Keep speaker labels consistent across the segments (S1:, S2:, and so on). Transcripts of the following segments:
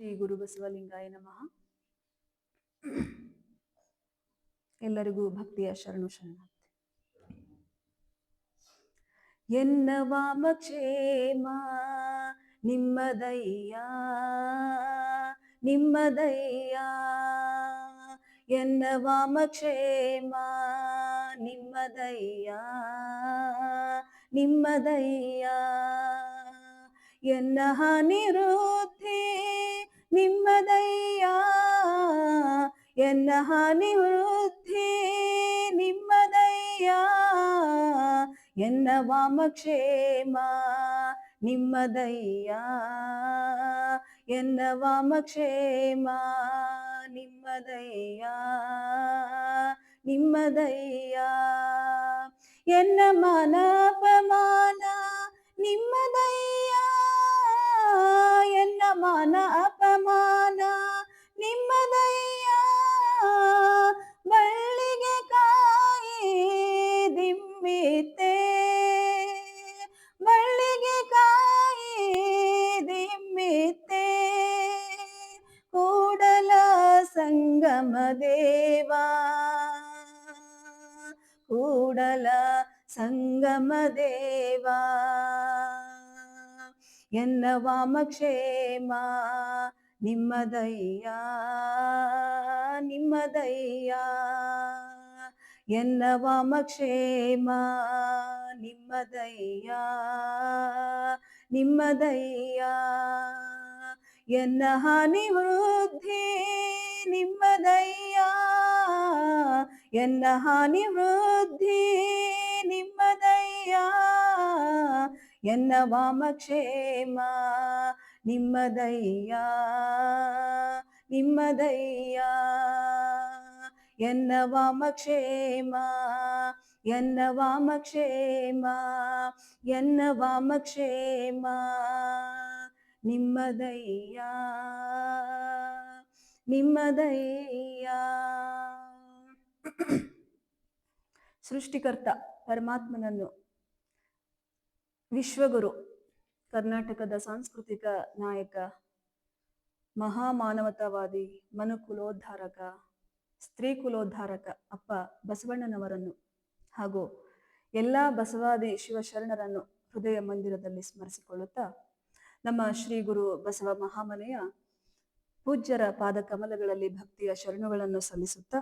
S1: ಶ್ರೀ ಗುರು ಬಸವಲಿಂಗಾಯ ನಮಃ. ಎಲ್ಲರಿಗೂ ಭಕ್ತಿಯ ಶರಣು ಶರಣಾರ್ಥಿ. ಎನ್ನ ವಾಮಕ್ಷೇಮ ನಿಮ್ಮದಯ್ಯ ನಿಮ್ಮದಯ್ಯ, ಎನ್ನ ವಾಮಕ್ಷೇಮ ನಿಮ್ಮದಯ್ಯ ನಿಮ್ಮದಯ್ಯ, ಎನ್ನ ಹಾನಿವೃದ್ಧಿ ನಿಮ್ಮದಯ್ಯ ಎನ್ನ ಹಾನಿವೃದ್ಧಿ ನಿಮ್ಮದಯ್ಯ, ಎನ್ನ ವಾಮಕ್ಷೇಮ ನಿಮ್ಮದಯ್ಯ ಎನ್ನ ವಾಮಕ್ಷೇಮ ನಿಮ್ಮದಯ್ಯ ನಿಮ್ಮದಯ್ಯ, ಎನ್ನ ಮಾನ ಅಪಮಾನ ನಿಮ್ಮದಯ್ಯ ಎನ್ನ ಮಾನ ಅಪಮಾನ ನಿಮ್ಮದಯ್ಯ, ಬಳ್ಳಿಗೆ ಕಾಯಿ ದಿಮ್ಮಿತೆ ಬಳ್ಳಿಗೆ ಕಾಯಿ ದಿಮ್ಮಿತೆ, ಕೂಡಲ ಸಂಗಮ ದೇವಾ ಕೂಡಲ ಸಂಗಮ ದೇವಾ, ಎನ್ನ ವಾಮಕ್ಷೇಮ ನಿಮ್ಮದಯ್ಯ ನಿಮ್ಮದಯ್ಯ, ಎನ್ನ ವಾಮಕ್ಷೇಮ ನಿಮ್ಮದಯ್ಯ ನಿಮ್ಮದಯ್ಯ, ಎನ್ನ ಹಾನಿವೃದ್ಧಿ ನಿಮ್ಮದಯ್ಯ ಎನ್ನ ಹಾನಿವೃದ್ಧಿ ನಿಮ್ಮದಯ್ಯ, ಎನ್ನ ವಾಮಕ್ಷೇಮ ನಿಮ್ಮದಯ್ಯ ನಿಮ್ಮದಯ್ಯ, ಎನ್ನ ವಾಮಕ್ಷೇಮ ಎನ್ನ ವಾಮಕ್ಷೇಮ ಎನ್ನ ವಾಮಕ್ಷೇಮ ನಿಮ್ಮದಯ್ಯ ನಿಮ್ಮದಯ್ಯ. ಸೃಷ್ಟಿಕರ್ತ ಪರಮಾತ್ಮನನ್ನು, ವಿಶ್ವಗುರು, ಕರ್ನಾಟಕದ ಸಾಂಸ್ಕೃತಿಕ ನಾಯಕ, ಮಹಾಮಾನವತಾವಾದಿ, ಮನುಕುಲೋದ್ಧಾರಕ, ಸ್ತ್ರೀ ಕುಲೋದ್ಧಾರಕ ಅಪ್ಪ ಬಸವಣ್ಣನವರನ್ನು ಹಾಗೂ ಎಲ್ಲ ಬಸವಾದಿ ಶಿವಶರಣರನ್ನು ಹೃದಯ ಮಂದಿರದಲ್ಲಿ ಸ್ಮರಿಸಿಕೊಳ್ಳುತ್ತಾ, ನಮ್ಮ ಶ್ರೀ ಗುರು ಬಸವ ಮಹಾಮನೆಯ ಪೂಜ್ಯರ ಪಾದ ಕಮಲಗಳಲ್ಲಿ ಭಕ್ತಿಯ ಶರಣುಗಳನ್ನು ಸಲ್ಲಿಸುತ್ತಾ,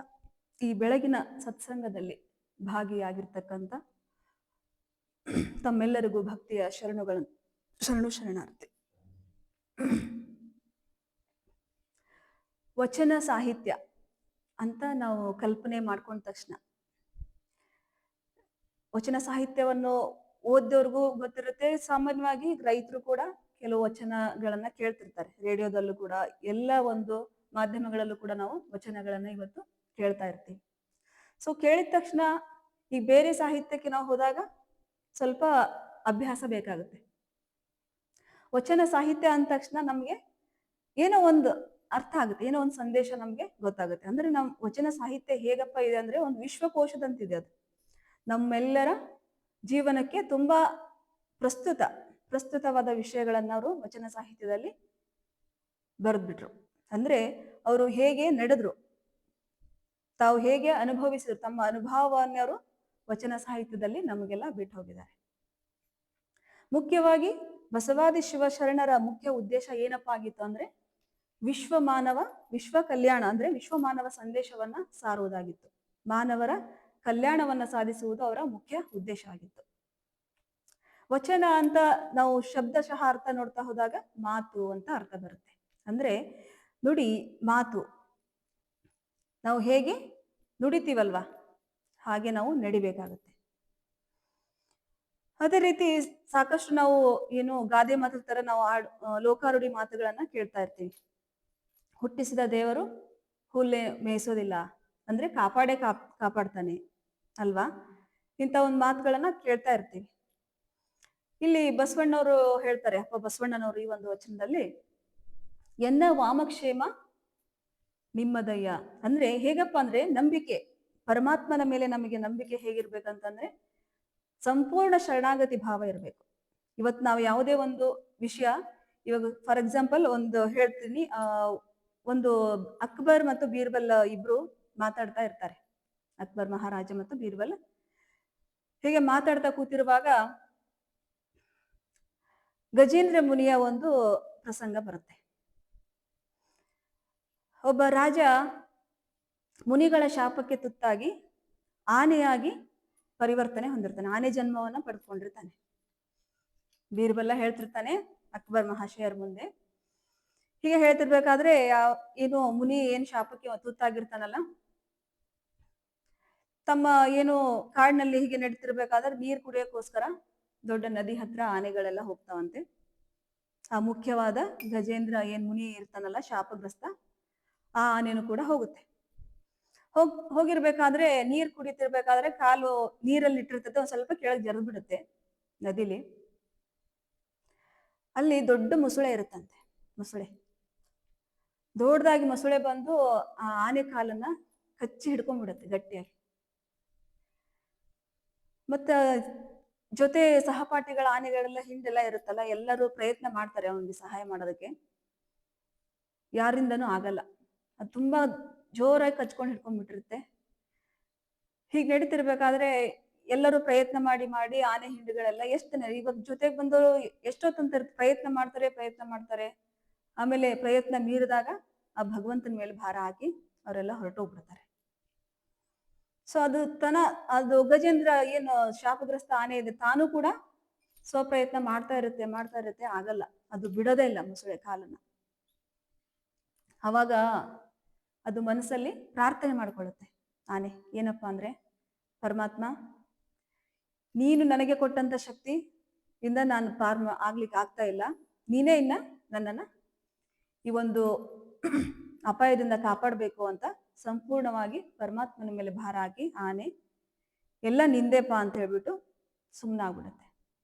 S1: ಈ ಬೆಳಗಿನ ಸತ್ಸಂಗದಲ್ಲಿ ಭಾಗಿಯಾಗಿರ್ತಕ್ಕಂಥ ತಮ್ಮೆಲ್ಲರಿಗೂ ಭಕ್ತಿಯ ಶರಣು ಶರಣಾರ್ಥಿ. ವಚನ ಸಾಹಿತ್ಯ ಅಂತ ನಾವು ಕಲ್ಪನೆ ಮಾಡ್ಕೊಂಡ ತಕ್ಷಣ, ವಚನ ಸಾಹಿತ್ಯವನ್ನು ಓದೋರ್ಗೂ ಗೊತ್ತಿರುತ್ತೆ. ಸಾಮಾನ್ಯವಾಗಿ ರೈತರು ಕೂಡ ಕೆಲವು ವಚನಗಳನ್ನ ಕೇಳ್ತಿರ್ತಾರೆ. ರೇಡಿಯೋದಲ್ಲೂ ಕೂಡ, ಎಲ್ಲ ಒಂದು ಮಾಧ್ಯಮಗಳಲ್ಲೂ ಕೂಡ ನಾವು ವಚನಗಳನ್ನ ಇವತ್ತು ಕೇಳ್ತಾ ಇರ್ತೀವಿ. ಸೊ ಕೇಳಿದ ತಕ್ಷಣ ಈ ಬೇರೆ ಸಾಹಿತ್ಯಕ್ಕೆ ನಾವು ಹೋದಾಗ ಸ್ವಲ್ಪ ಅಭ್ಯಾಸ ಬೇಕಾಗುತ್ತೆ. ವಚನ ಸಾಹಿತ್ಯ ಅಂದ ತಕ್ಷಣ ನಮ್ಗೆ ಏನೋ ಒಂದು ಅರ್ಥ ಆಗುತ್ತೆ, ಏನೋ ಒಂದು ಸಂದೇಶ ನಮ್ಗೆ ಗೊತ್ತಾಗುತ್ತೆ. ಅಂದ್ರೆ ನಮ್ ವಚನ ಸಾಹಿತ್ಯ ಹೇಗಪ್ಪ ಇದೆ ಅಂದ್ರೆ ಒಂದು ವಿಶ್ವಕೋಶದಂತಿದೆ. ಅದು ನಮ್ಮೆಲ್ಲರ ಜೀವನಕ್ಕೆ ತುಂಬಾ ಪ್ರಸ್ತುತವಾದ ವಿಷಯಗಳನ್ನ ಅವರು ವಚನ ಸಾಹಿತ್ಯದಲ್ಲಿ ಬರೆದ್ಬಿಟ್ರು. ಅಂದ್ರೆ ಅವರು ಹೇಗೆ ನಡೆದ್ರು, ತಾವು ಹೇಗೆ ಅನುಭವಿಸಿದ್ರು, ತಮ್ಮ ಅನುಭವವನ್ನ ಅವರು ವಚನ ಸಾಹಿತ್ಯದಲ್ಲಿ ನಮಗೆಲ್ಲ ಬಿಟ್ಟು ಹೋಗಿದ್ದಾರೆ. ಮುಖ್ಯವಾಗಿ ಬಸವಾದಿ ಶಿವಶರಣರ ಮುಖ್ಯ ಉದ್ದೇಶ ಏನಪ್ಪಾ ಆಗಿತ್ತು ಅಂದ್ರೆ ವಿಶ್ವ ಕಲ್ಯಾಣ, ಅಂದ್ರೆ ವಿಶ್ವ ಮಾನವ ಸಂದೇಶವನ್ನ ಸಾರುವುದಾಗಿತ್ತು. ಮಾನವರ ಕಲ್ಯಾಣವನ್ನ ಸಾಧಿಸುವುದು ಅವರ ಮುಖ್ಯ ಉದ್ದೇಶ ಆಗಿತ್ತು. ವಚನ ಅಂತ ನಾವು ಶಬ್ದಶಃ ಅರ್ಥ ನೋಡ್ತಾ ಹೋದಾಗ ಮಾತು ಅಂತ ಅರ್ಥ ಬರುತ್ತೆ. ಅಂದ್ರೆ ನುಡಿ, ಮಾತು. ನಾವು ಹೇಗೆ ನುಡಿತೀವಲ್ವಾ ಹಾಗೆ ನಾವು ನಡಿಬೇಕಾಗುತ್ತೆ. ಅದೇ ರೀತಿ ಸಾಕಷ್ಟು ನಾವು ಏನು ಗಾದೆ ಮಾತು ತರ ನಾವು ಲೋಕಾರೂಢಿ ಮಾತುಗಳನ್ನ ಕೇಳ್ತಾ ಇರ್ತೀವಿ. ಹುಟ್ಟಿಸಿದ ದೇವರು ಹುಲ್ಲೆ ಮೇಯಿಸೋದಿಲ್ಲ, ಅಂದ್ರೆ ಕಾಪಾಡ್ತಾನೆ ಅಲ್ವಾ. ಇಂಥ ಒಂದು ಮಾತುಗಳನ್ನ ಕೇಳ್ತಾ ಇರ್ತೀವಿ. ಇಲ್ಲಿ ಬಸವಣ್ಣವರು ಹೇಳ್ತಾರೆ, ಅಪ್ಪ ಬಸವಣ್ಣನವರು ಈ ಒಂದು ವಚನದಲ್ಲಿ, ಎನ್ನ ವಾಮಕ್ಷೇಮ ನಿಮ್ಮದಯ್ಯ ಅಂದ್ರೆ ಹೇಗಪ್ಪ ಅಂದ್ರೆ ನಂಬಿಕೆ, ಪರಮಾತ್ಮನ ಮೇಲೆ ನಮಗೆ ನಂಬಿಕೆ ಹೇಗಿರ್ಬೇಕಂತಂದ್ರೆ ಸಂಪೂರ್ಣ ಶರಣಾಗತಿ ಭಾವ ಇರಬೇಕು. ಇವತ್ತು ನಾವು ಯಾವುದೇ ಒಂದು ವಿಷಯ ಇವಾಗ ಫಾರ್ ಎಕ್ಸಾಂಪಲ್ ಒಂದು ಹೇಳ್ತೀನಿ. ಒಂದು ಅಕ್ಬರ್ ಮತ್ತು ಬೀರ್ಬಲ್ ಇಬ್ರು ಮಾತಾಡ್ತಾ ಇರ್ತಾರೆ. ಅಕ್ಬರ್ ಮಹಾರಾಜ ಮತ್ತು ಬೀರ್ಬಲ್ ಹೀಗೆ ಮಾತಾಡ್ತಾ ಕೂತಿರುವಾಗ ಗಜೇಂದ್ರ ಮುನಿಯ ಒಂದು ಪ್ರಸಂಗ ಬರುತ್ತೆ. ಒಬ್ಬ ರಾಜ ಮುನಿಗಳ ಶಾಪಕ್ಕೆ ತುತ್ತಾಗಿ ಆನೆಯಾಗಿ ಪರಿವರ್ತನೆ ಹೊಂದಿರ್ತಾನೆ, ಆನೆ ಜನ್ಮವನ್ನ ಪಡ್ಕೊಂಡಿರ್ತಾನೆ. ಬೀರ್ಬಲ್ಲ ಹೇಳ್ತಿರ್ತಾನೆ ಅಕ್ಬರ್ ಮಹಾಶಯರ ಮುಂದೆ. ಹೀಗೆ ಹೇಳ್ತಿರ್ಬೇಕಾದ್ರೆ ಏನು ಮುನಿ ಏನ್ ಶಾಪಕ್ಕೆ ತುತ್ತಾಗಿರ್ತಾನಲ್ಲ, ತಮ್ಮ ಏನು ಕಾಡಿನಲ್ಲಿ ಹೀಗೆ ನಡೀತಿರ್ಬೇಕಾದ್ರೆ ನೀರ್ ಕುಡಿಯೋಕ್ಕೋಸ್ಕರ ದೊಡ್ಡ ನದಿ ಹತ್ರ ಆನೆಗಳೆಲ್ಲ ಹೋಗ್ತಾವಂತೆ. ಆ ಮುಖ್ಯವಾದ ಗಜೇಂದ್ರ ಏನ್ ಮುನಿ ಇರ್ತಾನಲ್ಲ ಶಾಪಗ್ರಸ್ತ, ಆ ಆನೆನೂ ಕೂಡ ಹೋಗುತ್ತೆ. ಹೋಗಿರ್ಬೇಕಾದ್ರೆ ನೀರ್ ಕುಡಿತಿರ್ಬೇಕಾದ್ರೆ ಕಾಲು ನೀರಲ್ಲಿ ಇಟ್ಟಿರ್ತದೆ, ಒಂದ್ ಸ್ವಲ್ಪ ಕೆಳಗೆ ಜರಿದ್ ಬಿಡುತ್ತೆ ನದಿಲಿ. ಅಲ್ಲಿ ದೊಡ್ಡ ಮೊಸಳೆ ಇರುತ್ತಂತೆ. ಮೊಸಳೆ ದೊಡ್ಡದಾಗಿ ಮೊಸಳೆ ಬಂದು ಆ ಆನೆ ಕಾಲನ್ನ ಕಚ್ಚಿ ಹಿಡ್ಕೊಂಡ್ಬಿಡುತ್ತೆ ಗಟ್ಟಿಯಾಗಿ. ಮತ್ತ ಜೊತೆ ಸಹಪಾಠಿಗಳ ಆನೆಗಳೆಲ್ಲ ಹಿಂದೆಲ್ಲ ಇರುತ್ತಲ್ಲ, ಎಲ್ಲರೂ ಪ್ರಯತ್ನ ಮಾಡ್ತಾರೆ ಅವನಿಗೆ ಸಹಾಯ ಮಾಡೋದಕ್ಕೆ. ಯಾರಿಂದನೂ ಆಗಲ್ಲ, ಅದು ತುಂಬಾ ಜೋರಾಗಿ ಕಚ್ಕೊಂಡು ಹಿಡ್ಕೊಂಡ್ಬಿಟ್ಟಿರುತ್ತೆ. ಹೀಗೆ ನಡೀತಿರ್ಬೇಕಾದ್ರೆ ಎಲ್ಲರೂ ಪ್ರಯತ್ನ ಮಾಡಿ ಮಾಡಿ ಆನೆ ಹಿಂಡುಗಳೆಲ್ಲ ಇವಾಗ ಜೊತೆಗೆ ಬಂದವರು ಎಷ್ಟೊತ್ತಂತ ಪ್ರಯತ್ನ ಮಾಡ್ತಾರೆ. ಆಮೇಲೆ ಪ್ರಯತ್ನ ಮೀರಿದಾಗ ಆ ಭಗವಂತನ ಮೇಲೆ ಭಾರ ಹಾಕಿ ಅವರೆಲ್ಲ ಹೊರಟೋಗ್ಬಿಡ್ತಾರೆ. ಸೊ ಅದು ಗಜೇಂದ್ರ ಏನು ಶಾಪಗ್ರಸ್ತ ಆನೆ ಇದೆ, ತಾನು ಕೂಡ ಸ್ವಪ್ರಯತ್ನ ಮಾಡ್ತಾ ಇರುತ್ತೆ, ಆಗಲ್ಲ. ಅದು ಬಿಡೋದೇ ಇಲ್ಲ ಮೊಸಳೆ ಕಾಲನ್ನ. ಅವಾಗ ಅದು ಮನಸ್ಸಲ್ಲಿ ಪ್ರಾರ್ಥನೆ ಮಾಡ್ಕೊಳ್ಳುತ್ತೆ ಆನೆ. ಏನಪ್ಪಾ ಅಂದ್ರೆ, ಪರಮಾತ್ಮ, ನೀನು ನನಗೆ ಕೊಟ್ಟಂತ ಶಕ್ತಿ ಇಂದ ನಾನು ಆಗ್ಲಿಕ್ಕೆ ಆಗ್ತಾ ಇಲ್ಲ. ನೀನೇ ಇನ್ನ ನನ್ನನ್ನ ಈ ಒಂದು ಅಪಾಯದಿಂದ ಕಾಪಾಡಬೇಕು ಅಂತ ಸಂಪೂರ್ಣವಾಗಿ ಪರಮಾತ್ಮನ ಮೇಲೆ ಭಾರ ಹಾಕಿ ಆನೆ ಎಲ್ಲ ನಿಂದೆಪ್ಪ ಅಂತ ಹೇಳ್ಬಿಟ್ಟು ಸುಮ್ಮನಾಗ್ಬಿಡುತ್ತೆ.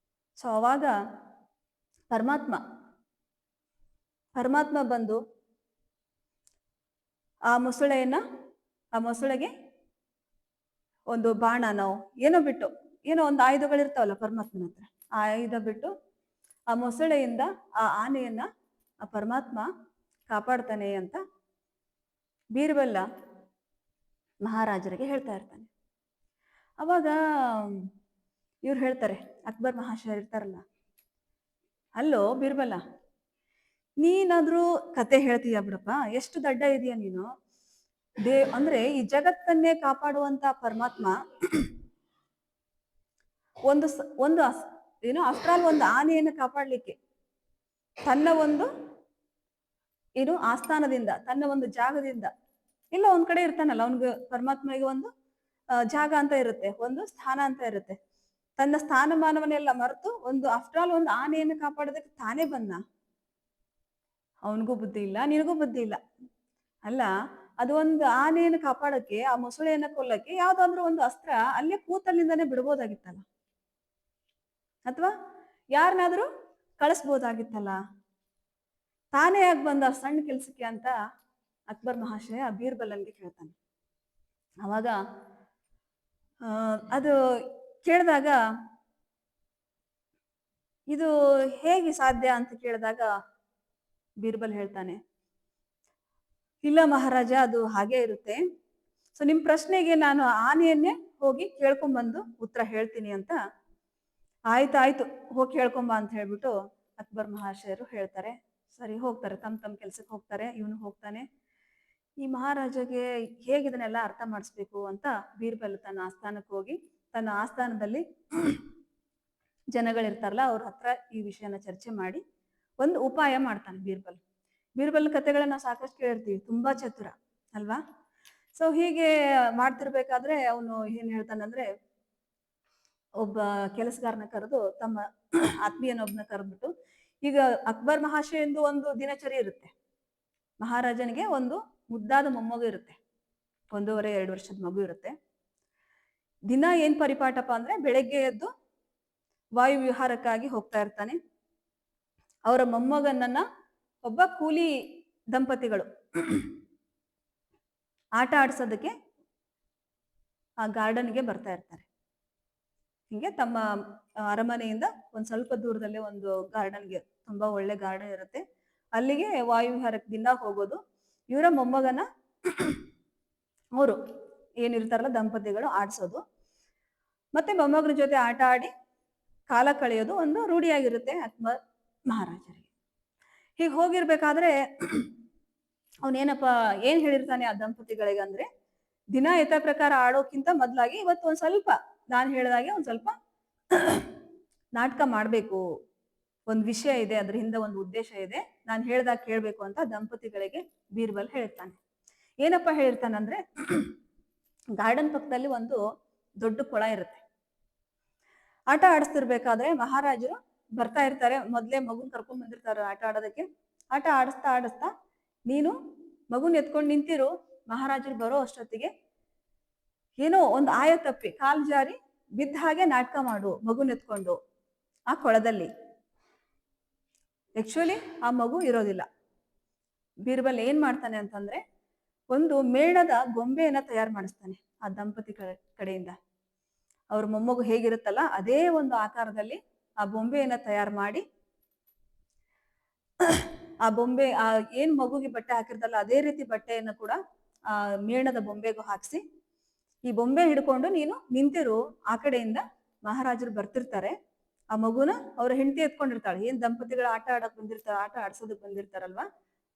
S1: ಸೊ ಅವಾಗ ಪರಮಾತ್ಮ ಬಂದು ಆ ಮೊಸಳೆಗೆ ಒಂದು ಬಾಣನೋ ಏನೋ ಒಂದು ಆಯುಧಗಳಿರ್ತಾವಲ್ಲ ಪರಮಾತ್ಮನ ಹತ್ರ, ಆ ಆಯುಧ ಬಿಟ್ಟು ಆ ಮೊಸಳೆಯಿಂದ ಆ ಆನೆಯನ್ನ ಆ ಪರಮಾತ್ಮ ಕಾಪಾಡ್ತಾನೆ ಅಂತ ಬೀರ್ಬಲ್ಲ ಮಹಾರಾಜರಿಗೆ ಹೇಳ್ತಾ ಇರ್ತಾನೆ. ಅವಾಗ ಇವ್ರು ಹೇಳ್ತಾರೆ, ಅಕ್ಬರ್ ಮಹಾಶಯ ಇರ್ತಾರಲ್ಲ, ಅಲ್ಲೋ ಬೀರ್ಬಲ್ಲ, ನೀನಾದ್ರೂ ಕತೆ ಹೇಳ್ತೀಯ ಬಿಡಪ್ಪ, ಎಷ್ಟು ದಡ್ಡ ಇದೆಯಾ ನೀನು. ಅಂದ್ರೆ ಈ ಜಗತ್ತನ್ನೇ ಕಾಪಾಡುವಂತ ಪರಮಾತ್ಮ ಒಂದು ಏನು ಆಫ್ಟರ್ ಆಲ್ ಒಂದು ಆನೆಯನ್ನು ಕಾಪಾಡ್ಲಿಕ್ಕೆ ತನ್ನ ಒಂದು ಆಸ್ಥಾನದಿಂದ, ತನ್ನ ಒಂದು ಜಾಗದಿಂದ, ಇಲ್ಲ ಒಂದ್ ಕಡೆ ಇರ್ತಾನಲ್ಲ, ಅವನಿಗೆ ಪರಮಾತ್ಮನಿಗೆ ಒಂದು ಜಾಗ ಅಂತ ಇರುತ್ತೆ, ಒಂದು ಸ್ಥಾನ ಅಂತ ಇರುತ್ತೆ. ತನ್ನ ಸ್ಥಾನಮಾನವನ್ನೆಲ್ಲ ಮರೆತು ಆಫ್ಟರ್ ಆಲ್ ಒಂದು ಆನೆಯನ್ನು ಕಾಪಾಡೋದಕ್ಕೆ ತಾನೇ ಬಂದ. ಅವನಿಗೂ ಬುದ್ಧಿ ಇಲ್ಲ, ನಿನಗೂ ಬುದ್ಧಿ ಇಲ್ಲ. ಅಲ್ಲ, ಅದು ಒಂದು ಆನೆಯನ್ನು ಕಾಪಾಡಕ್ಕೆ, ಆ ಮೊಸಳೆಯನ್ನ ಕೊಲ್ಲಕ್ಕೆ ಯಾವ್ದಾದ್ರು ಒಂದು ಅಸ್ತ್ರ ಅಲ್ಲೇ ಕೂತಲ್ಲಿಂದಾನೆ ಬಿಡ್ಬೋದಾಗಿತ್ತಲ್ಲ, ಅಥವಾ ಯಾರನ್ನಾದ್ರೂ ಕಳಿಸ್ಬೋದಾಗಿತ್ತಲ್ಲ, ತಾನೇ ಆಗಿ ಬಂದ ಸಣ್ಣ ಕೆಲ್ಸಕ್ಕೆ ಅಂತ ಅಕ್ಬರ್ ಮಹಾಶಯ ಬೀರ್ಬಲನ್ಗೆ ಕೇಳ್ತಾನೆ. ಅವಾಗ ಅದು ಕೇಳಿದಾಗ, ಇದು ಹೇಗೆ ಸಾಧ್ಯ ಅಂತ ಕೇಳಿದಾಗ ಬೀರ್ಬಲ್ ಹೇಳ್ತಾನೆ, ಇಲ್ಲ ಮಹಾರಾಜ, ಅದು ಹಾಗೆ ಇರುತ್ತೆ. ಸೊ ನಿಮ್ ಪ್ರಶ್ನೆಗೆ ನಾನು ಆನೆಯನ್ನೇ ಹೋಗಿ ಕೇಳ್ಕೊಂಡ್ಬಂದು ಉತ್ತರ ಹೇಳ್ತೀನಿ ಅಂತ. ಆಯ್ತು ಹೋಗಿ ಕೇಳ್ಕೊಂಬ ಅಂತ ಹೇಳ್ಬಿಟ್ಟು ಅಕ್ಬರ್ ಮಹಾಶಯರು ಹೇಳ್ತಾರೆ. ಸರಿ, ಹೋಗ್ತಾರೆ, ತಮ್ಮ ಕೆಲ್ಸಕ್ಕೆ ಹೋಗ್ತಾರೆ. ಇವನು ಹೋಗ್ತಾನೆ. ಈ ಮಹಾರಾಜಗೆ ಹೇಗೆ ಇದನ್ನೆಲ್ಲ ಅರ್ಥ ಮಾಡಿಸ್ಬೇಕು ಅಂತ ಬೀರ್ಬಲ್ ತನ್ನ ಆಸ್ಥಾನಕ್ಕೆ ಹೋಗಿ, ತನ್ನ ಆಸ್ಥಾನದಲ್ಲಿ ಜನಗಳಿರ್ತಾರಲ್ಲ ಅವ್ರ ಹತ್ರ ಈ ವಿಷಯನ ಚರ್ಚೆ ಮಾಡಿ ಒಂದು ಉಪಾಯ ಮಾಡ್ತಾನೆ ಬೀರ್ಬಲ್ ಕಥೆಗಳನ್ನ ನಾವು ಸಾಕಷ್ಟು ಕೇಳಿರ್ತೀವಿ, ತುಂಬಾ ಚತುರ ಅಲ್ವಾ. ಸೊ ಹೀಗೆ ಮಾಡ್ತಿರ್ಬೇಕಾದ್ರೆ ಅವನು ಏನ್ ಹೇಳ್ತಾನಂದ್ರೆ, ಒಬ್ಬ ಕೆಲಸಗಾರನ ಕರೆದು, ತಮ್ಮ ಆತ್ಮೀಯನೊಬ್ಬನ ಕರೆದ್ಬಿಟ್ಟು, ಈಗ ಅಕ್ಬರ್ ಮಹಾಶಯಂದು ಒಂದು ದಿನಚರಿ ಇರುತ್ತೆ. ಮಹಾರಾಜನಿಗೆ ಒಂದು ಮುದ್ದಾದ ಮೊಮ್ಮಗು ಇರುತ್ತೆ, 1.5-2 ವರ್ಷದ ಮಗು ಇರುತ್ತೆ. ದಿನ ಏನ್ ಪರಿಪಾಠಪ ಅಂದ್ರೆ, ಬೆಳಗ್ಗೆ ಎದ್ದು ವಾಯು ವಿಹಾರಕ್ಕಾಗಿ ಹೋಗ್ತಾ ಇರ್ತಾನೆ. ಅವರ ಮೊಮ್ಮಗನನ್ನ ಒಬ್ಬ ಕೂಲಿ ದಂಪತಿಗಳು ಆಟ ಆಡ್ಸೋದಕ್ಕೆ ಆ ಗಾರ್ಡನ್ಗೆ ಬರ್ತಾ ಇರ್ತಾರೆ. ಹಿಂಗೆ ತಮ್ಮ ಅರಮನೆಯಿಂದ ಒಂದ್ ಸ್ವಲ್ಪ ದೂರದಲ್ಲೇ ಒಂದು ಗಾರ್ಡನ್ಗೆ, ತುಂಬಾ ಒಳ್ಳೆ ಗಾರ್ಡನ್ ಇರುತ್ತೆ. ಅಲ್ಲಿಗೆ ವಾಯುವಿಹಾರಕ್ಕೆ ದಿನ ಹೋಗೋದು. ಇವರ ಮೊಮ್ಮಗನ ಅವರು ಏನಿರ್ತಾರಲ್ಲ ದಂಪತಿಗಳು ಆಡ್ಸೋದು. ಮತ್ತೆ ಮೊಮ್ಮಗನ ಜೊತೆ ಆಟ ಆಡಿ ಕಾಲ ಕಳೆಯೋದು ಒಂದು ರೂಢಿಯಾಗಿರುತ್ತೆ ಅಕ್ಬರ್ ಮಹಾರಾಜರಿಗೆ. ಹೀಗೆ ಹೋಗಿರ್ಬೇಕಾದ್ರೆ ಅವನೇನಪ್ಪ ಏನ್ ಹೇಳಿರ್ತಾನೆ ಆ ದಂಪತಿಗಳಿಗೆ ಅಂದ್ರೆ, ದಿನ ಯಥಾ ಪ್ರಕಾರ ಆಡೋಕ್ಕಿಂತ ಮೊದ್ಲಾಗಿ ಇವತ್ತು ಒಂದ್ ಸ್ವಲ್ಪ ನಾನು ಹೇಳಿದಾಗೆ ಒಂದ್ ಸ್ವಲ್ಪ ನಾಟಕ ಮಾಡ್ಬೇಕು. ಒಂದ್ ವಿಷಯ ಇದೆ, ಅದ್ರ ಹಿಂದೆ ಒಂದು ಉದ್ದೇಶ ಇದೆ, ನಾನು ಹೇಳ್ದಾಗ ಕೇಳ್ಬೇಕು ಅಂತ ದಂಪತಿಗಳಿಗೆ ಬೀರ್ಬಲ್ ಹೇಳಿರ್ತಾನೆ. ಏನಪ್ಪ ಹೇಳಿರ್ತಾನಂದ್ರೆ, ಗಾರ್ಡನ್ ಪಕ್ಕದಲ್ಲಿ ಒಂದು ದೊಡ್ಡ ಕೊಳ ಇರುತ್ತೆ. ಆಟ ಆಡಿಸ್ತಿರ್ಬೇಕಾದ್ರೆ ಮಹಾರಾಜರು ಬರ್ತಾ ಇರ್ತಾರೆ. ಮೊದ್ಲೇ ಮಗುನ್ ಕರ್ಕೊಂಡ್ ಬಂದಿರ್ತಾರೆ ಆಟ ಆಡೋದಕ್ಕೆ. ಆಟ ಆಡಿಸ್ತಾ ಆಡಿಸ್ತಾ ನೀನು ಮಗುನ್ ಎತ್ಕೊಂಡು ನಿಂತಿರು, ಮಹಾರಾಜರು ಬರೋ ಅಷ್ಟೊತ್ತಿಗೆ ಏನೋ ಒಂದು ಆಯ ತಪ್ಪಿ ಕಾಲ್ ಜಾರಿ ಬಿದ್ದ ಹಾಗೆ ನಾಟಕ ಮಾಡು ಮಗುನ್ ಎತ್ಕೊಂಡು ಆ ಕೊಳದಲ್ಲಿ. ಆಕ್ಚುಲಿ ಆ ಮಗು ಇರೋದಿಲ್ಲ. ಬೀರ್ಬಲ್ ಏನ್ ಮಾಡ್ತಾನೆ ಅಂತಂದ್ರೆ, ಒಂದು ಮೇಣದ ಗೊಂಬೆಯನ್ನ ತಯಾರು ಮಾಡಿಸ್ತಾನೆ ಆ ದಂಪತಿ ಕಡೆಯಿಂದ. ಅವ್ರ ಮೊಮ್ಮಗು ಹೇಗಿರುತ್ತಲ್ಲ ಅದೇ ಒಂದು ಆಕಾರದಲ್ಲಿ ಆ ಬೊಂಬೆಯನ್ನ ತಯಾರು ಮಾಡಿ, ಆ ಬೊಂಬೆ ಏನ್ ಮಗುಗೆ ಬಟ್ಟೆ ಹಾಕಿರ್ತಲ್ಲ ಅದೇ ರೀತಿ ಬಟ್ಟೆಯನ್ನು ಕೂಡ ಆ ಮೇಣದ ಬೊಂಬೆಗೂ ಹಾಕ್ಸಿ, ಈ ಬೊಂಬೆ ಹಿಡ್ಕೊಂಡು ನೀನು ನಿಂತಿರು, ಆ ಕಡೆಯಿಂದ ಮಹಾರಾಜರು ಬರ್ತಿರ್ತಾರೆ. ಆ ಮಗುನ ಅವ್ರ ಹೆಂಡತಿ ಎತ್ಕೊಂಡಿರ್ತಾಳೆ. ಏನ್ ದಂಪತಿಗಳು ಆಟ ಆಡಕ್ ಬಂದಿರ್ತಾರ, ಆಟ ಆಡ್ಸೋದಕ್ ಬಂದಿರ್ತಾರಲ್ವಾ,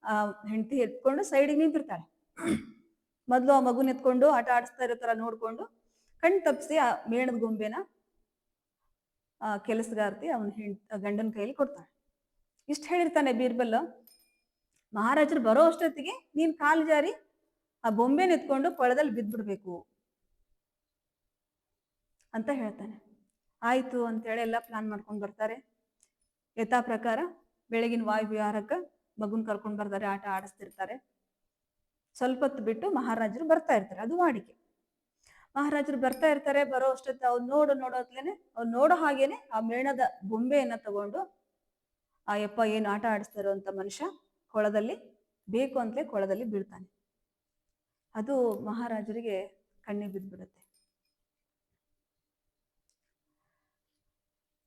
S1: ಆ ಹೆಂಡತಿ ಎತ್ಕೊಂಡು ಸೈಡಿಗೆ ನಿಂತಿರ್ತಾಳೆ. ಮೊದ್ಲು ಆ ಮಗುನ ಎತ್ಕೊಂಡು ಆಟ ಆಡಿಸ್ತಾ ಇರೋ ನೋಡ್ಕೊಂಡು ಕಣ್ ತಪ್ಪಿಸಿ ಆ ಮೇಣದ ಗೊಂಬೆನ ಆ ಕೆಲಸಗಾರ್ತಿ ಅವನ ಗಂಡನ ಕೈಯಲ್ಲಿ ಕೊಡ್ತಾಳೆ. ಇಷ್ಟ ಹೇಳಿರ್ತಾನೆ ಬೀರ್ಬಲ್. ಮಹಾರಾಜರು ಬರೋ ಅಷ್ಟೊತ್ತಿಗೆ ನೀನ್ ಕಾಲು ಜಾರಿ ಆ ಬೊಂಬೆನ ಎತ್ಕೊಂಡು ಕೊಳದಲ್ಲಿ ಬಿದ್ದ್ಬಿಡ್ಬೇಕು ಅಂತ ಹೇಳ್ತಾನೆ. ಆಯ್ತು ಅಂತೇಳಿ ಎಲ್ಲ ಪ್ಲಾನ್ ಮಾಡ್ಕೊಂಡು ಬರ್ತಾರೆ. ಯಥಾ ಪ್ರಕಾರ ಬೆಳಗಿನ ವಾಯುವಿಹಾರಕ್ಕ ಮಗುನ್ ಕರ್ಕೊಂಡ್ ಬರ್ತಾರೆ, ಆಟ ಆಡಿಸ್ತಿರ್ತಾರೆ. ಸ್ವಲ್ಪ ಹೊತ್ತು ಬಿಟ್ಟು ಮಹಾರಾಜರು ಬರ್ತಾ ಇರ್ತಾರೆ, ಅದು ವಾಡಿಕೆ. ಮಹಾರಾಜರು ಬರ್ತಾ ಇರ್ತಾರೆ. ಬರೋ ಅಷ್ಟೊತ್ತು ಅವ್ರು ನೋಡೋತ್ಲೇನೆ ಅವ್ರು ನೋಡೋ ಹಾಗೇನೆ ಆ ಮೇಣದ ಬೊಂಬೆಯನ್ನ ತಗೊಂಡು ಆ ಯಪ್ಪ ಏನು ಆಟ ಆಡಿಸ್ತಾರೋ ಅಂತ ಮನುಷ್ಯ ಕೊಳದಲ್ಲಿ ಬೇಕು ಅಂತಲೇ ಕೊಳದಲ್ಲಿ ಬೀಳ್ತಾನೆ. ಅದು ಮಹಾರಾಜರಿಗೆ ಕಣ್ಣಿಗೆ ಬಿದ್ದ್ಬಿಡುತ್ತೆ.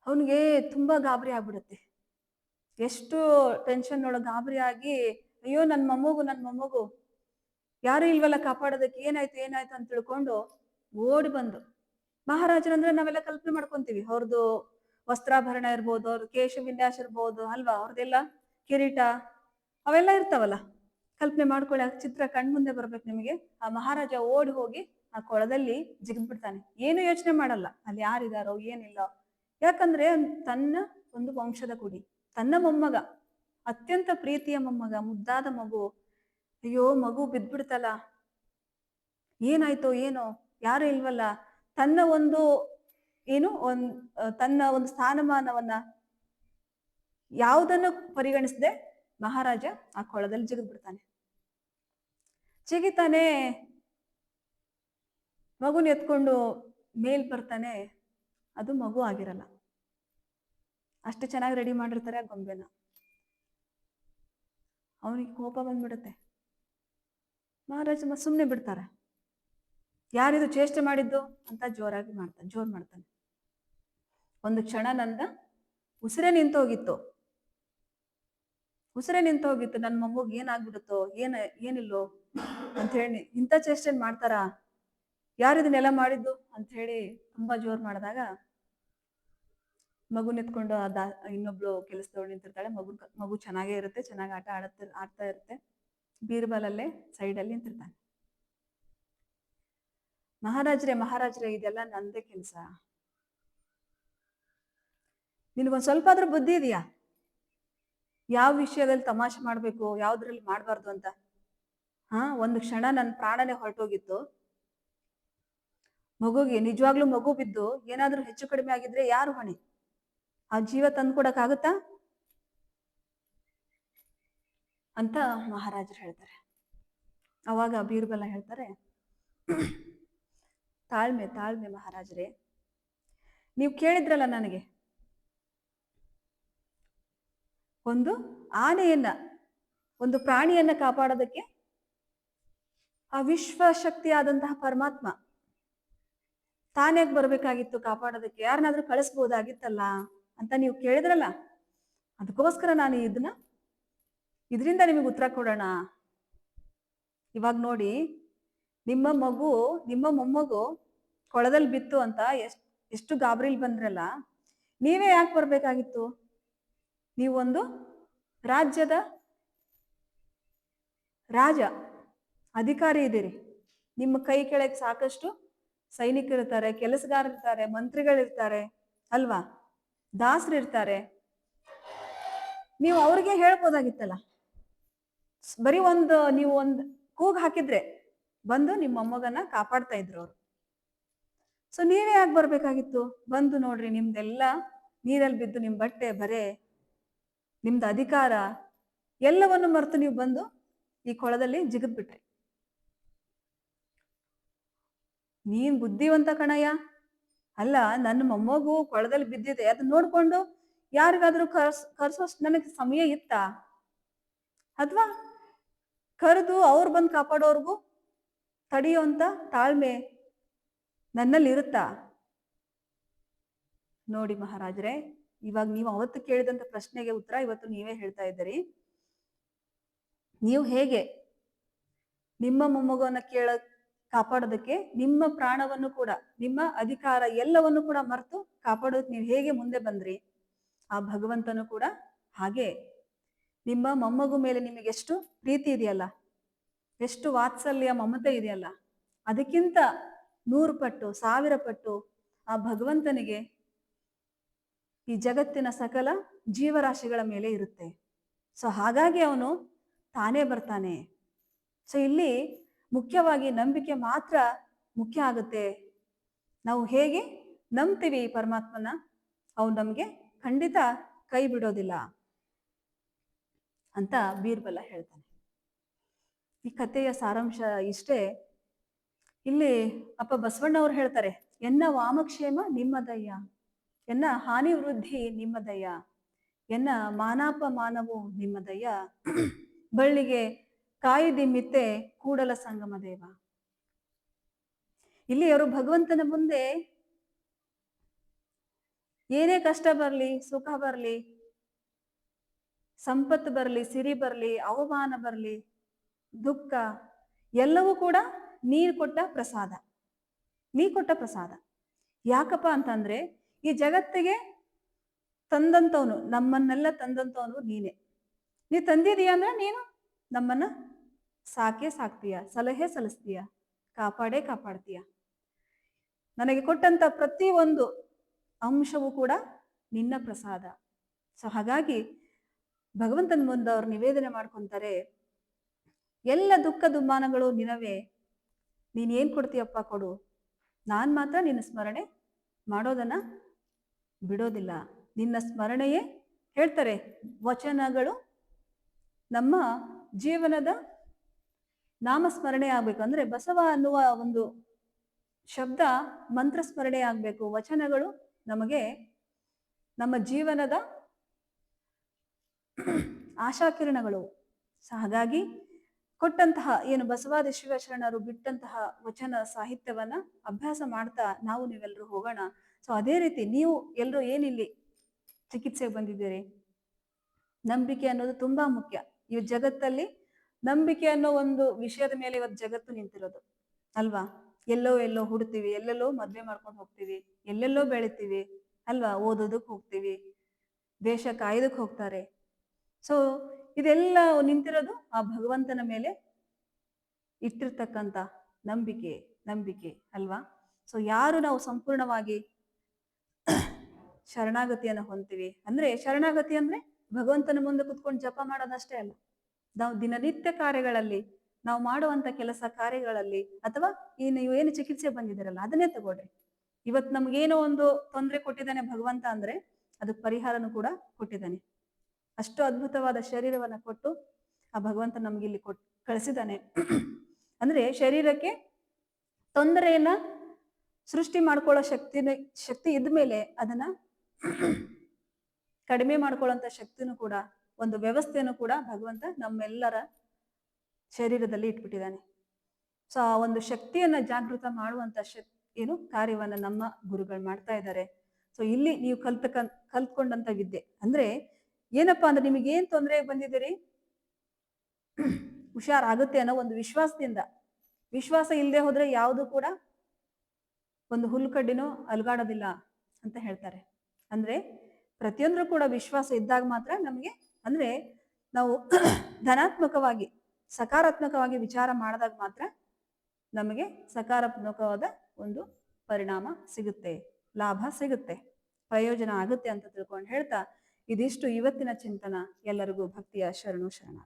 S1: ಅವನಿಗೆ ತುಂಬಾ ಗಾಬರಿ ಆಗ್ಬಿಡುತ್ತೆ. ಎಷ್ಟು ಟೆನ್ಷನ್ ಒಳಗೆ ಗಾಬರಿ ಆಗಿ, ಅಯ್ಯೋ ನನ್ ಮೊಮ್ಮಗು ಯಾರು ಇಲ್ವಲ್ಲ ಕಾಪಾಡೋದಕ್ಕೆ, ಏನಾಯ್ತು ಅಂತ ತಿಳ್ಕೊಂಡು ಓಡಿ ಬಂದು, ಮಹಾರಾಜರಂದ್ರೆ ನಾವೆಲ್ಲ ಕಲ್ಪನೆ ಮಾಡ್ಕೊಂತೀವಿ, ಅವ್ರದ್ದು ವಸ್ತ್ರಾಭರಣ ಇರ್ಬೋದು, ಅವ್ರ ಕೇಶ ವಿನ್ಯಾಸ ಇರ್ಬೋದು ಅಲ್ವಾ, ಅವ್ರದ್ದೆಲ್ಲ ಕಿರೀಟ ಅವೆಲ್ಲ ಇರ್ತಾವಲ್ಲ, ಕಲ್ಪನೆ ಮಾಡ್ಕೊಳ್ಳಿ. ಆ ಚಿತ್ರ ಕಣ್ಮುಂದೆ ಬರ್ಬೇಕು ನಿಮಗೆ. ಆ ಮಹಾರಾಜ ಓಡಿ ಹೋಗಿ ಆ ಕೊಳದಲ್ಲಿ ಜಿಗಿದ್ಬಿಡ್ತಾನೆ. ಏನು ಯೋಚನೆ ಮಾಡಲ್ಲ ಅಲ್ಲಿ ಯಾರಿದಾರೋ ಏನಿಲ್ಲ. ಯಾಕಂದ್ರೆ ತನ್ನ ಒಂದು ವಂಶದ ಕುಡಿ, ತನ್ನ ಮೊಮ್ಮಗ, ಅತ್ಯಂತ ಪ್ರೀತಿಯ ಮೊಮ್ಮಗ, ಮುದ್ದಾದ ಮಗು. ಅಯ್ಯೋ ಮಗು ಬಿದ್ದ್ಬಿಡ್ತಲ್ಲ, ಏನಾಯ್ತೋ ಏನೋ, ಯಾರು ಇಲ್ವಲ್ಲ. ತನ್ನ ಒಂದು ತನ್ನ ಒಂದು ಸ್ಥಾನಮಾನವನ್ನ ಯಾವುದನ್ನು ಪರಿಗಣಿಸದೆ ಮಹಾರಾಜ ಆ ಕೊಳದಲ್ಲಿ ಜಿಗಿದ್ಬಿಡ್ತಾನೆ. ಜಿಗಿತಾನೆ, ಮಗುನ ಎತ್ಕೊಂಡು ಮೇಲ್ ಬರ್ತಾನೆ. ಅದು ಮಗು ಆಗಿರಲ್ಲ. ಅಷ್ಟು ಚೆನ್ನಾಗಿ ರೆಡಿ ಮಾಡಿರ್ತಾರೆ ಆ ಗೊಂಬೆನ. ಅವನಿಗೆ ಕೋಪ ಬಂದ್ಬಿಡುತ್ತೆ. ಮಹಾರಾಜ ಸುಮ್ಮನೆ ಬಿಡ್ತಾರೆ. ಯಾರಿದು ಚೇಷ್ಟೆ ಮಾಡಿದ್ದು ಅಂತ ಜೋರ್ ಮಾಡ್ತಾನೆ. ಒಂದು ಕ್ಷಣ ನನ್ನ ಉಸಿರೇ ನಿಂತೋಗಿತ್ತು. ನನ್ನ ಮೊಮ್ಮಗ್ ಏನಾಗ್ಬಿಡುತ್ತೋ ಏನಿಲ್ಲೋ ಅಂತ ಹೇಳಿ ಇಂಥ ಚೇಷ್ಟೆ ಮಾಡ್ತಾರ, ಯಾರಿದನ್ನೆಲ್ಲ ಮಾಡಿದ್ದು ಅಂತ ಹೇಳಿ ತುಂಬಾ ಜೋರ್ ಮಾಡಿದಾಗ ಮಗು ನಿಂತ್ಕೊಂಡು ಇನ್ನೊಬ್ಳು ಕೆಲಸದವಳು ನಿಂತಿರ್ತಾಳೆ. ಮಗು ಚೆನ್ನಾಗೇ ಇರುತ್ತೆ, ಚೆನ್ನಾಗಿ ಆಡ್ತಾ ಇರುತ್ತೆ. ಬೀರ್ಬಲಲ್ಲೇ ಸೈಡಲ್ಲಿ ನಿಂತಿರ್ತಾನೆ. ಮಹಾರಾಜ್ರೆ ಇದೆಲ್ಲ ನಂದೇ ಕೆಲಸ, ನಿನಗೊಂದ್ ಸ್ವಲ್ಪ ಆದ್ರೂ ಬುದ್ಧಿ ಇದೆಯಾ? ಯಾವ ವಿಷಯದಲ್ಲಿ ತಮಾಷೆ ಮಾಡ್ಬೇಕು, ಯಾವ್ದ್ರಲ್ಲಿ ಮಾಡ್ಬಾರ್ದು ಅಂತ. ಒಂದು ಕ್ಷಣ ನನ್ನ ಪ್ರಾಣನೇ ಹೊರಟೋಗಿತ್ತು. ಮಗುಗೆ ನಿಜವಾಗ್ಲೂ ಮಗು ಬಿದ್ದು ಏನಾದ್ರೂ ಹೆಚ್ಚು ಕಡಿಮೆ ಆಗಿದ್ರೆ ಯಾರು ಹೊಣೆ? ಆ ಜೀವ ತಂದ್ಕೊಡಕ್ ಆಗುತ್ತಾ ಅಂತ ಮಹಾರಾಜರು ಹೇಳ್ತಾರೆ. ಅವಾಗ ಬೀರ್ಬಲ ಹೇಳ್ತಾರೆ, ತಾಳ್ಮೆ ಮಹಾರಾಜರೇ, ನೀವು ಕೇಳಿದ್ರಲ್ಲ ನನಗೆ, ಒಂದು ಆನೆಯನ್ನ, ಒಂದು ಪ್ರಾಣಿಯನ್ನ ಕಾಪಾಡೋದಕ್ಕೆ ಆ ವಿಶ್ವಶಕ್ತಿಯಾದಂತಹ ಪರಮಾತ್ಮ ತಾನ್ಯಾಗ ಬರ್ಬೇಕಾಗಿತ್ತು ಕಾಪಾಡೋದಕ್ಕೆ, ಯಾರನ್ನಾದ್ರೂ ಕಳಿಸ್ಬೋದಾಗಿತ್ತಲ್ಲ ಅಂತ ನೀವು ಕೇಳಿದ್ರಲ್ಲ. ಅದಕ್ಕೋಸ್ಕರ ನಾನು ಇದರಿಂದ ನಿಮಗೆ ಉತ್ತರ ಕೊಡೋಣ. ಇವಾಗ ನೋಡಿ, ನಿಮ್ಮ ಮೊಮ್ಮಗು ಕೊಳದಲ್ಲಿ ಬಿತ್ತು ಅಂತ ಎಷ್ಟು ಗಾಬರಿಲ್ ಬಂದ್ರಲ್ಲ, ನೀವೇ ಯಾಕೆ ಬರ್ಬೇಕಾಗಿತ್ತು? ನೀವೊಂದು ರಾಜ್ಯದ ರಾಜ, ಅಧಿಕಾರಿ ಇದ್ದೀರಿ. ನಿಮ್ಮ ಕೈ ಕೆಳಗೆ ಸಾಕಷ್ಟು ಸೈನಿಕರಿರ್ತಾರೆ, ಕೆಲಸಗಾರರಿರ್ತಾರೆ, ಮಂತ್ರಿಗಳಿರ್ತಾರೆ ಅಲ್ವಾ, ದಾಸರಿರ್ತಾರೆ. ನೀವು ಅವ್ರಿಗೆ ಹೇಳ್ಬೋದಾಗಿತ್ತಲ್ಲ. ಬರೀ ನೀವು ಒಂದು ಕೂಗ್ ಹಾಕಿದ್ರೆ ಬಂದು ನಿಮ್ಮ ಮೊಮ್ಮಗನ್ನ ಕಾಪಾಡ್ತಾ ಇದ್ರು ಅವರು. ಸೊ ನೀವೇ ಯಾಕೆ ಬರ್ಬೇಕಾಗಿತ್ತು? ಬಂದು ನೋಡ್ರಿ, ನಿಮ್ದೆಲ್ಲ ನೀರಲ್ಲಿ ಬಿದ್ದು ನಿಮ್ ಬಟ್ಟೆ ಬರೆ, ನಿಮ್ದು ಅಧಿಕಾರ ಎಲ್ಲವನ್ನು ಮರೆತು ನೀವು ಬಂದು ಈ ಕೊಳದಲ್ಲಿ ಜಿಗಿದ್ಬಿಟ್ರಿ. ನೀನ್ ಬುದ್ಧಿವಂತ ಕಣಯ್ಯ. ಅಲ್ಲ, ನನ್ನ ಮೊಮ್ಮಗು ಕೊಳದಲ್ಲಿ ಬಿದ್ದಿದೆ, ಅದನ್ನ ನೋಡ್ಕೊಂಡು ಯಾರಿಗಾದ್ರೂ ಕರ್ಸೋಷ್ಟು ನನಗೆ ಸಮಯ ಇತ್ತಾ? ಅಥವಾ ಕರೆದು ಅವ್ರು ಬಂದು ಕಾಪಾಡೋರ್ಗು ತಡೆಯುವಂತ ತಾಳ್ಮೆ ನನ್ನಲ್ಲಿ ಇರುತ್ತಾ? ನೋಡಿ ಮಹಾರಾಜರೇ, ಇವಾಗ ನೀವು ಅವತ್ತು ಕೇಳಿದಂತ ಪ್ರಶ್ನೆಗೆ ಉತ್ತರ ಇವತ್ತು ನೀವೇ ಹೇಳ್ತಾ ಇದ್ದೀರಿ. ನೀವು ಹೇಗೆ ನಿಮ್ಮ ಮೊಮ್ಮಗವನ್ನ ಕಾಪಾಡೋದಕ್ಕೆ ನಿಮ್ಮ ಪ್ರಾಣವನ್ನು ಕೂಡ, ನಿಮ್ಮ ಅಧಿಕಾರ ಎಲ್ಲವನ್ನು ಕೂಡ ಮರೆತು ಕಾಪಾಡೋದಕ್ಕೆ ನೀವು ಹೇಗೆ ಮುಂದೆ ಬಂದ್ರಿ, ಆ ಭಗವಂತನು ಕೂಡ ಹಾಗೆ ನಿಮ್ಮ ಮೊಮ್ಮಗು ಮೇಲೆ ನಿಮಗೆ ಎಷ್ಟು ಪ್ರೀತಿ ಇದೆಯಲ್ಲ, ಎಷ್ಟು ವಾತ್ಸಲ್ಯ ಮಮತೆ ಇದೆಯಲ್ಲ, ಅದಕ್ಕಿಂತ 100 ಪಟ್ಟು 1000 ಪಟ್ಟು ಆ ಭಗವಂತನಿಗೆ ಈ ಜಗತ್ತಿನ ಸಕಲ ಜೀವರಾಶಿಗಳ ಮೇಲೆ ಇರುತ್ತೆ. ಸೊ ಹಾಗಾಗಿ ಅವನು ತಾನೇ ಬರ್ತಾನೆ. ಸೊ ಇಲ್ಲಿ ಮುಖ್ಯವಾಗಿ ನಂಬಿಕೆ ಮಾತ್ರ ಮುಖ್ಯ ಆಗುತ್ತೆ. ನಾವು ಹೇಗೆ ನಂಬ್ತೀವಿ ಈ ಪರಮಾತ್ಮನ, ಅವನು ನಮ್ಗೆ ಖಂಡಿತ ಕೈ ಬಿಡೋದಿಲ್ಲ ಅಂತ ಬೀರ್ಬಲ ಹೇಳ್ತಾನೆ. ಈ ಕಥೆಯ ಸಾರಾಂಶ ಇಷ್ಟೇ. ಇಲ್ಲಿ ಅಪ್ಪ ಬಸವಣ್ಣವ್ರು ಹೇಳ್ತಾರೆ, ಎನ್ನ ವಾಮಕ್ಷೇಮ ನಿಮ್ಮದಯ್ಯ, ಎನ್ನ ಹಾನಿ ವೃದ್ಧಿ ನಿಮ್ಮದಯ್ಯ, ಎನ್ನ ಮಾನಾಪಮಾನವು ನಿಮ್ಮದಯ್ಯ, ಬಳ್ಳಿಗೆ ಕಾಯಿದಿಮ್ಮಿತ್ತೆ ಕೂಡಲ ಸಂಗಮ ದೇವ. ಇಲ್ಲಿ ಅವರು ಭಗವಂತನ ಮುಂದೆ ಏನೇ ಕಷ್ಟ ಬರ್ಲಿ, ಸುಖ ಬರ್ಲಿ, ಸಂಪತ್ತು ಬರ್ಲಿ, ಸಿರಿ ಬರ್ಲಿ, ಅವಮಾನ ಬರ್ಲಿ, ದುಃಖ ಎಲ್ಲವೂ ಕೂಡ ನೀನು ಕೊಟ್ಟ ಪ್ರಸಾದ. ನೀ ಕೊಟ್ಟ ಪ್ರಸಾದ. ಯಾಕಪ್ಪ ಅಂತಂದ್ರೆ ಈ ಜಗತ್ತಿಗೆ ತಂದಂತವನು, ನಮ್ಮನ್ನೆಲ್ಲ ತಂದಂತವನು ನೀನೆ. ನೀ ತಂದಿದೀಯ ಅಂದ್ರೆ ನೀನು ನಮ್ಮನ್ನ ಸಾಕ್ತೀಯ, ಸಲಹೆ ಸಲ್ಲಿಸ್ತೀಯ, ಕಾಪಾಡ್ತೀಯ. ನನಗೆ ಕೊಟ್ಟಂತ ಪ್ರತಿ ಒಂದು ಅಂಶವೂ ಕೂಡ ನಿನ್ನ ಪ್ರಸಾದ. ಸೊ ಹಾಗಾಗಿ ಭಗವಂತನ ಮುಂದೆ ಅವ್ರು ನಿವೇದನೆ ಮಾಡ್ಕೊಂತಾರೆ, ಎಲ್ಲ ದುಃಖ ದುಮ್ಮಾನಗಳು ನಿನವೇ, ನೀನೇನ್ ಕೊಡ್ತೀಯಪ್ಪ ಕೊಡು, ನಾನ್ ಮಾತ್ರ ನಿನ್ನ ಸ್ಮರಣೆ ಮಾಡೋದನ್ನ ಬಿಡೋದಿಲ್ಲ. ನಿನ್ನ ಸ್ಮರಣೆಯೇ ಹೇಳ್ತಾರೆ, ವಚನಗಳು ನಮ್ಮ ಜೀವನದ ನಾಮಸ್ಮರಣೆ ಆಗ್ಬೇಕು. ಅಂದ್ರೆ ಬಸವ ಅನ್ನುವ ಒಂದು ಶಬ್ದ ಮಂತ್ರ ಸ್ಮರಣೆ ಆಗ್ಬೇಕು. ವಚನಗಳು ನಮಗೆ ನಮ್ಮ ಜೀವನದ ಆಶಾಕಿರಣಗಳು. ಹಾಗಾಗಿ ಕೊಟ್ಟಂತಹ ಏನು ಬಸವಾದಿ ಶಿವಶರಣರು ಬಿಟ್ಟಂತಹ ವಚನ ಸಾಹಿತ್ಯವನ್ನ ಅಭ್ಯಾಸ ಮಾಡ್ತಾ ನಾವು ನೀವೆಲ್ಲರೂ ಹೋಗೋಣ. ಸೊ ಅದೇ ರೀತಿ ನೀವು ಎಲ್ಲರೂ ಏನಿಲ್ಲಿ ಚಿಕಿತ್ಸೆಗೆ ಬಂದಿದ್ದೀರಿ, ನಂಬಿಕೆ ಅನ್ನೋದು ತುಂಬಾ ಮುಖ್ಯ. ಈ ಜಗತ್ತಲ್ಲಿ ನಂಬಿಕೆ ಅನ್ನೋ ಒಂದು ವಿಷಯದ ಮೇಲೆ ಇವತ್ತು ಜಗತ್ತು ನಿಂತಿರೋದು ಅಲ್ವಾ. ಎಲ್ಲೋ ಹುಡ್ತೀವಿ, ಎಲ್ಲೆಲ್ಲೋ ಮದ್ವೆ ಮಾಡ್ಕೊಂಡು ಹೋಗ್ತೀವಿ, ಎಲ್ಲೆಲ್ಲೋ ಬೆಳಿತೀವಿ ಅಲ್ವಾ, ಓದೋದಕ್ಕೆ ಹೋಗ್ತೀವಿ, ದೇಶ ಕಾಯ್ದಕ್ಕೆ ಹೋಗ್ತಾರೆ. ಸೊ ಇದೆಲ್ಲ ನಿಂತಿರೋದು ಆ ಭಗವಂತನ ಮೇಲೆ ಇಟ್ಟಿರ್ತಕ್ಕಂಥ ನಂಬಿಕೆ ಅಲ್ವಾ. ಸೊ ಯಾರು ನಾವು ಸಂಪೂರ್ಣವಾಗಿ ಶರಣಾಗತಿಯನ್ನು ಹೊಂದ್ತೀವಿ ಅಂದ್ರೆ, ಶರಣಾಗತಿ ಅಂದ್ರೆ ಭಗವಂತನ ಮುಂದೆ ಕುತ್ಕೊಂಡು ಜಪ ಮಾಡೋದಷ್ಟೇ ಅಲ್ಲ. ನಾವು ದಿನನಿತ್ಯ ಕಾರ್ಯಗಳಲ್ಲಿ, ನಾವು ಮಾಡುವಂತ ಕೆಲಸ ಕಾರ್ಯಗಳಲ್ಲಿ, ಅಥವಾ ನೀವು ಏನು ಚಿಕಿತ್ಸೆ ಬಂದಿದ್ದೀರಲ್ಲ ಅದನ್ನೇ ತಗೊಳ್ರಿ. ಇವತ್ತು ನಮ್ಗೇನೋ ಒಂದು ತೊಂದರೆ ಕೊಟ್ಟಿದ್ದಾನೆ ಭಗವಂತ ಅಂದ್ರೆ ಅದಕ್ಕೆ ಪರಿಹಾರನೂ ಕೂಡ ಕೊಟ್ಟಿದ್ದಾನೆ. ಅಷ್ಟು ಅದ್ಭುತವಾದ ಶರೀರವನ್ನ ಕೊಟ್ಟು ಆ ಭಗವಂತ ನಮ್ಗೆ ಇಲ್ಲಿ ಕಳಿಸಿದ್ದಾನೆ. ಅಂದ್ರೆ ಶರೀರಕ್ಕೆ ತೊಂದರೆಯನ್ನ ಸೃಷ್ಟಿ ಮಾಡ್ಕೊಳ್ಳೋ ಶಕ್ತಿ ಇದ್ಮೇಲೆ ಅದನ್ನ ಕಡಿಮೆ ಮಾಡ್ಕೊಳ್ಳೋಂಥ ಶಕ್ತಿನೂ ಕೂಡ, ಒಂದು ವ್ಯವಸ್ಥೆಯನ್ನು ಕೂಡ ಭಗವಂತ ನಮ್ಮೆಲ್ಲರ ಶರೀರದಲ್ಲಿ ಇಟ್ಬಿಟ್ಟಿದ್ದಾನೆ. ಸೊ ಆ ಒಂದು ಶಕ್ತಿಯನ್ನ ಜಾಗೃತ ಮಾಡುವಂತ ಕಾರ್ಯವನ್ನ ನಮ್ಮ ಗುರುಗಳು ಮಾಡ್ತಾ ಇದ್ದಾರೆ. ಸೊ ಇಲ್ಲಿ ನೀವು ಕಲ್ತ್ಕೊಂಡಂತ ವಿದ್ಯೆ ಅಂದ್ರೆ ಏನಪ್ಪಾ ಅಂದ್ರೆ ನಿಮಗೆ ಏನ್ ತೊಂದರೆ ಬಂದಿದ್ದೀರಿ, ಹುಷಾರಾಗುತ್ತೆ ಅನ್ನೋ ಒಂದು ವಿಶ್ವಾಸದಿಂದ. ವಿಶ್ವಾಸ ಇಲ್ಲದೆ ಹೋದ್ರೆ ಯಾವುದು ಕೂಡ ಒಂದು ಹುಲ್ಲುಕಡ್ಡಿನೂ ಅಲುಗಾಡೋದಿಲ್ಲ ಅಂತ ಹೇಳ್ತಾರೆ. ಅಂದ್ರೆ ಪ್ರತಿಯೊಂದರೂ ಕೂಡ ವಿಶ್ವಾಸ ಇದ್ದಾಗ ಮಾತ್ರ ನಮಗೆ, ಅಂದ್ರೆ ನಾವು ಧನಾತ್ಮಕವಾಗಿ ಸಕಾರಾತ್ಮಕವಾಗಿ ವಿಚಾರ ಮಾಡಿದಾಗ ಮಾತ್ರ ನಮಗೆ ಸಕಾರಾತ್ಮಕವಾದ ಒಂದು ಪರಿಣಾಮ ಸಿಗುತ್ತೆ, ಲಾಭ ಸಿಗುತ್ತೆ, ಪ್ರಯೋಜನ ಆಗುತ್ತೆ ಅಂತ ತಿಳ್ಕೊಂಡು ಹೇಳ್ತಾ ಇದಿಷ್ಟು ಇವತ್ತಿನ ಚಿಂತನ. ಎಲ್ಲರಿಗೂ ಭಕ್ತಿಯ ಶರಣು ಶರಣ.